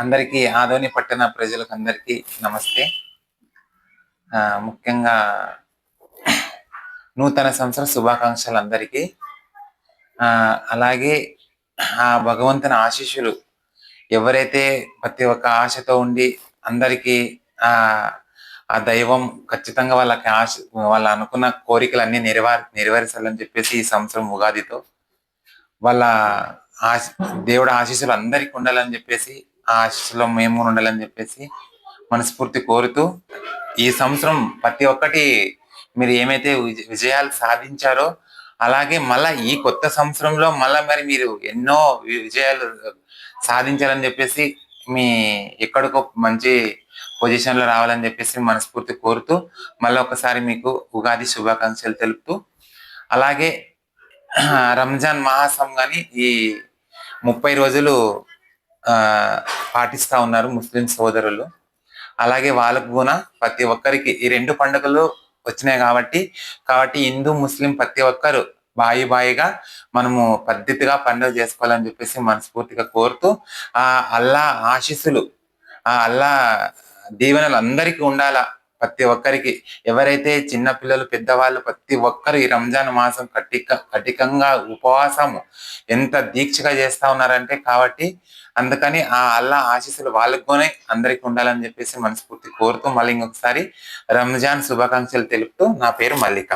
అందరికీ ఆదోని పట్టణ ప్రజలకు అందరికీ నమస్తే. ముఖ్యంగా నూతన సంవత్సర శుభాకాంక్షలు అందరికీ. అలాగే భగవంతుని ఆశీస్సులు ఎవరైతే ప్రతి ఒక్క ఆశతో ఉండి అందరికీ ఆ దైవం ఖచ్చితంగా వాళ్ళు అనుకున్న కోరికలన్నీ నెరవేర్చాలని చెప్పేసి ఈ సంవత్సరం ఉగాదితో వాళ్ళ దేవుడు ఆశీస్సులు అందరికీ ఉండాలని చెప్పేసి ఆ ఆశీస్సులో మేము ఉండాలని చెప్పేసి మనస్ఫూర్తి కోరుతూ, ఈ సంవత్సరం ప్రతి ఒక్కటి మీరు ఏమైతే విజయాలు సాధించారో అలాగే మళ్ళా ఈ కొత్త సంవత్సరంలో మళ్ళా మరి మీరు ఎన్నో విజయాలు సాధించాలని చెప్పేసి ఎక్కడికో మంచి పొజిషన్లో రావాలని చెప్పేసి మనస్ఫూర్తి కోరుతూ మళ్ళీ ఒకసారి మీకు ఉగాది శుభాకాంక్షలు తెలుపుతూ, అలాగే రంజాన్ మాసం కానీ ఈ 30 రోజులు పాటిస్తా ఉన్నారు ముస్లిం సోదరులు. అలాగే వాళ్ళకు కూడా ప్రతి ఒక్కరికి ఈ 2 పండుగలు వచ్చినాయి కాబట్టి హిందూ ముస్లిం ప్రతి ఒక్కరు బాయిగా మనము పద్ధతిగా పండుగ చేసుకోవాలని చెప్పేసి మనస్ఫూర్తిగా కోరుతూ, అల్లా ఆశీస్సులు అల్లా దీవెనలు అందరికీ ఉండాలా. ప్రతి ఒక్కరికి ఎవరైతే చిన్నపిల్లలు పెద్దవాళ్ళు ప్రతి ఒక్కరు ఈ రంజాన్ మాసం కఠికంగా ఉపవాసము ఎంత దీక్షగా చేస్తా ఉన్నారంటే అందుకని అల్లా ఆశీస్సులు వాళ్ళకునే అందరికీ ఉండాలని చెప్పేసి మనస్ఫూర్తి కోరుతూ మళ్ళీ ఇంకొకసారి రంజాన్ శుభాకాంక్షలు తెలుపుతూ, నా పేరు మల్లిక.